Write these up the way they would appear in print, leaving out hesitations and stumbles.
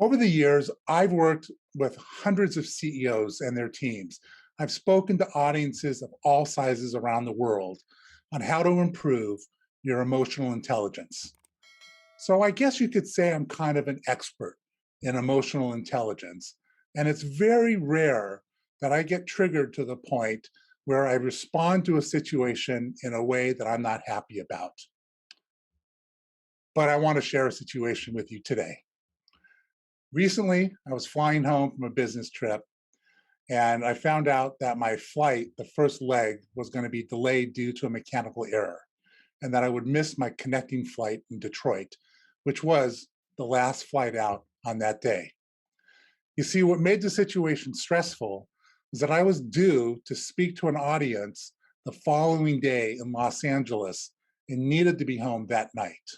Over the years, I've worked with hundreds of CEOs and their teams. I've spoken to audiences of all sizes around the world on how to improve your emotional intelligence. So I guess you could say I'm kind of an expert in emotional intelligence. And it's very rare that I get triggered to the point where I respond to a situation in a way that I'm not happy about. But I want to share a situation with you today. Recently, I was flying home from a business trip and I found out that my flight, the first leg, was going to be delayed due to a mechanical error and that I would miss my connecting flight in Detroit, which was the last flight out on that day. You see, what made the situation stressful was that I was due to speak to an audience the following day in Los Angeles and needed to be home that night.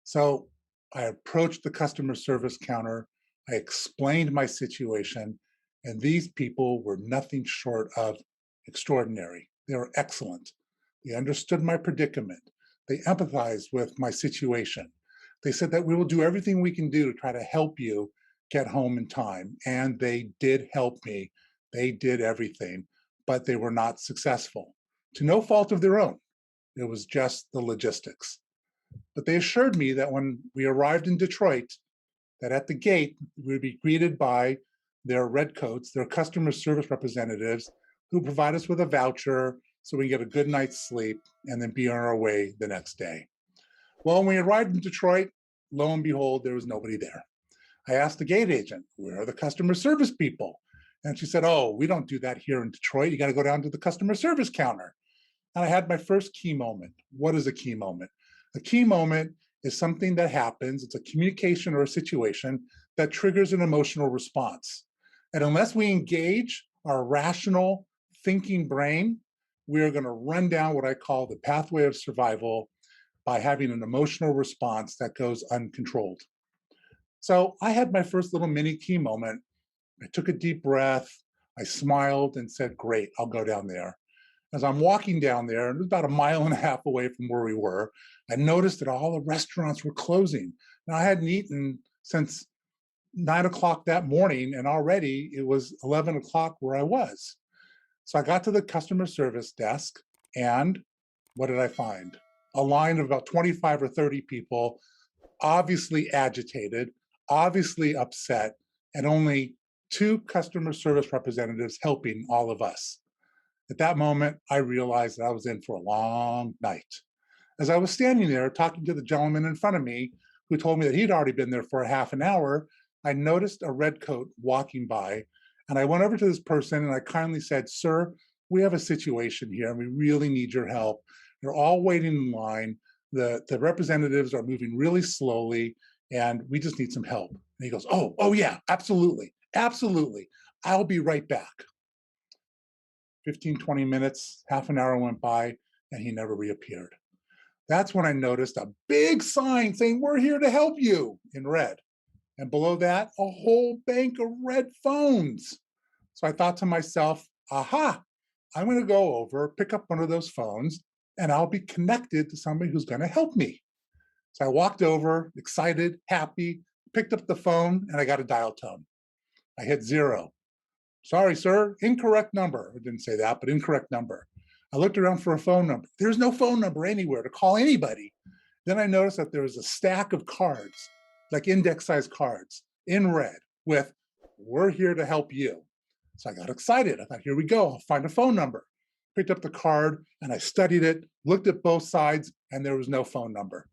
So I approached the customer service counter. I explained my situation, and these people were nothing short of extraordinary. They were excellent. They understood my predicament. They empathized with my situation. They said that we will do everything we can do to try to help you get home in time. And they did help me. They did everything, but they were not successful. To no fault of their own. It was just the logistics. But they assured me that when we arrived in Detroit, that at the gate, we would be greeted by their redcoats, their customer service representatives, who provide us with a voucher so we can get a good night's sleep and then be on our way the next day. Well, when we arrived in Detroit, lo and behold, there was nobody there. I asked the gate agent, where are the customer service people? And she said, oh, we don't do that here in Detroit. You got to go down to the customer service counter. And I had my first key moment. What is a key moment? A key moment is something that happens. It's a communication or a situation that triggers an emotional response. And unless we engage our rational thinking brain, we're going to run down what I call the pathway of survival by having an emotional response that goes uncontrolled. So I had my first little mini key moment. I took a deep breath. I smiled and said, great, I'll go down there. As I'm walking down there, and it was about a mile and a half away from where we were, I noticed that all the restaurants were closing. Now, I hadn't eaten since 9 o'clock that morning, and already it was 11 o'clock where I was. So I got to the customer service desk, and what did I find? A line of about 25 or 30 people, obviously agitated, obviously upset, and only 2 customer service representatives helping all of us. At that moment, I realized that I was in for a long night. As I was standing there talking to the gentleman in front of me, who told me that he'd already been there for a half an hour, I noticed a redcoat walking by, and I went over to this person and I kindly said, sir, we have a situation here and we really need your help. You're all waiting in line. The representatives are moving really slowly and we just need some help. And he goes, oh yeah, absolutely, absolutely. I'll be right back. 15, 20 minutes, half an hour went by, and he never reappeared. That's when I noticed a big sign saying, we're here to help you, in red. And below that, a whole bank of red phones. So I thought to myself, aha, I'm going to go over, pick up one of those phones, and I'll be connected to somebody who's going to help me. So I walked over, excited, happy, picked up the phone, and I got a dial tone. I hit 0. Sorry, sir, incorrect number. I didn't say that, but incorrect number. I looked around for a phone number. There's no phone number anywhere to call anybody. Then I noticed that there was a stack of cards, like index-sized cards, in red with, we're here to help you. So I got excited. I thought, here we go. I'll find a phone number. Picked up the card and I studied it, looked at both sides, and there was no phone number.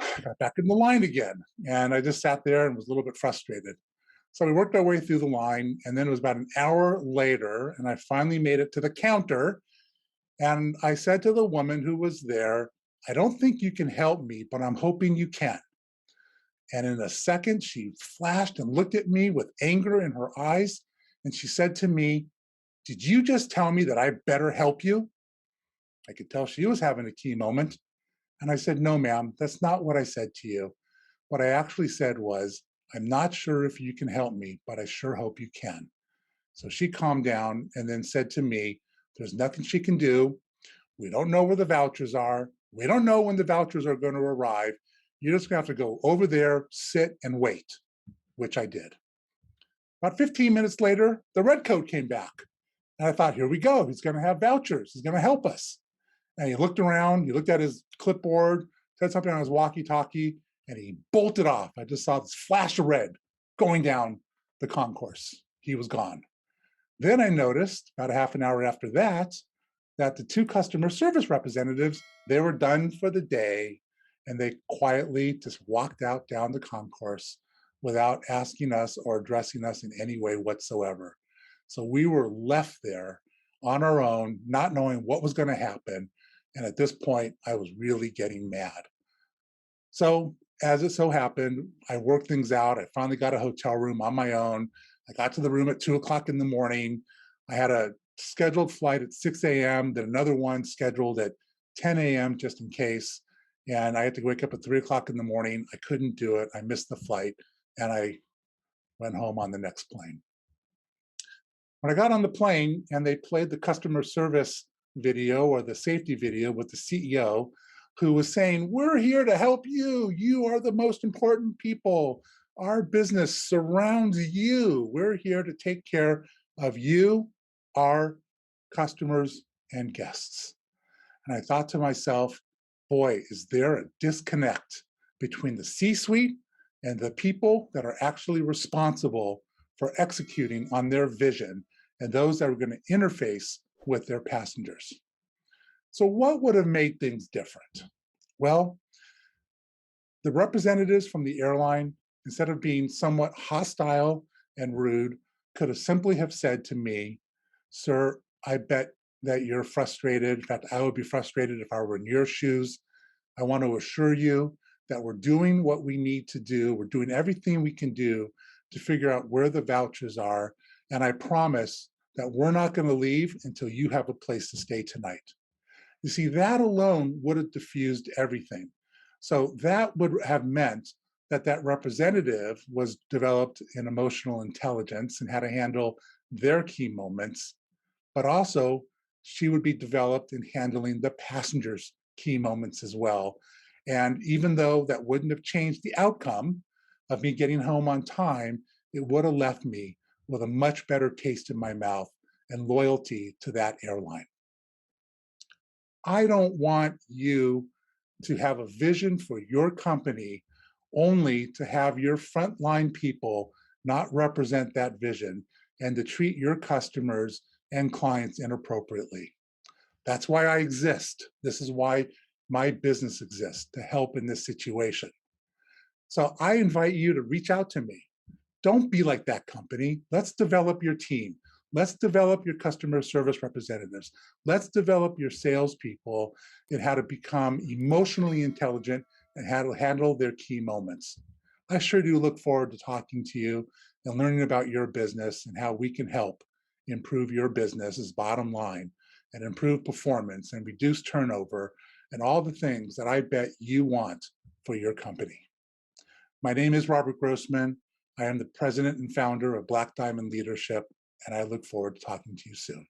I got back in the line again, and I just sat there and was a little bit frustrated. So we worked our way through the line, and then it was about an hour later, and I finally made it to the counter, and I said to the woman who was there, I don't think you can help me, but I'm hoping you can. And in a second, she flashed and looked at me with anger in her eyes, and she said to me, did you just tell me that I better help you? I could tell she was having a key moment. And I said, no, ma'am, that's not what I said to you. What I actually said was, I'm not sure if you can help me, but I sure hope you can. So she calmed down and then said to me, there's nothing she can do. We don't know where the vouchers are. We don't know when the vouchers are going to arrive. You're just going to have to go over there, sit and wait. which I did. About 15 minutes later, the red coat came back. And I thought, here we go. He's going to have vouchers. He's going to help us. And he looked around, he looked at his clipboard, said something on his walkie-talkie, and he bolted off. I just saw this flash of red going down the concourse. He was gone. Then I noticed about a half an hour after that, that the two customer service representatives, they were done for the day, and they quietly just walked out down the concourse without asking us or addressing us in any way whatsoever. So we were left there on our own, not knowing what was going to happen. And at this point, I was really getting mad. So as it so happened, I worked things out. I finally got a hotel room on my own. I got to the room at 2 o'clock in the morning. I had a scheduled flight at 6 a.m., then another one scheduled at 10 a.m. just in case. And I had to wake up at 3 o'clock in the morning. I couldn't do it. I missed the flight and I went home on the next plane. When I got on the plane and they played the customer service video or the safety video with the CEO who was saying, we're here to help you. You are the most important people. Our business surrounds you. We're here to take care of you, our customers and guests. And I thought to myself, boy, is there a disconnect between the C-suite and the people that are actually responsible for executing on their vision and those that are going to interface with their passengers. So what would have made things different? Well, the representatives from the airline, instead of being somewhat hostile and rude, could have simply have said to me, sir, I bet that you're frustrated. In fact, I would be frustrated if I were in your shoes. I want to assure you that we're doing what we need to do. We're doing everything we can do to figure out where the vouchers are. And I promise that we're not going to leave until you have a place to stay tonight. You see, that alone would have diffused everything. So that would have meant that that representative was developed in emotional intelligence and how to handle their key moments, but also she would be developed in handling the passengers' key moments as well. And even though that wouldn't have changed the outcome of me getting home on time, it would have left me with a much better taste in my mouth and loyalty to that airline. I don't want you to have a vision for your company only to have your frontline people not represent that vision and to treat your customers and clients inappropriately. That's why I exist. This is why my business exists, to help in this situation. So I invite you to reach out to me. Don't be like that company. Let's develop your team. Let's develop your customer service representatives. Let's develop your salespeople in how to become emotionally intelligent and how to handle their key moments. I sure do look forward to talking to you and learning about your business and how we can help improve your business's bottom line and improve performance and reduce turnover and all the things that I bet you want for your company. My name is Robert Grossman. I am the president and founder of Black Diamond Leadership, and I look forward to talking to you soon.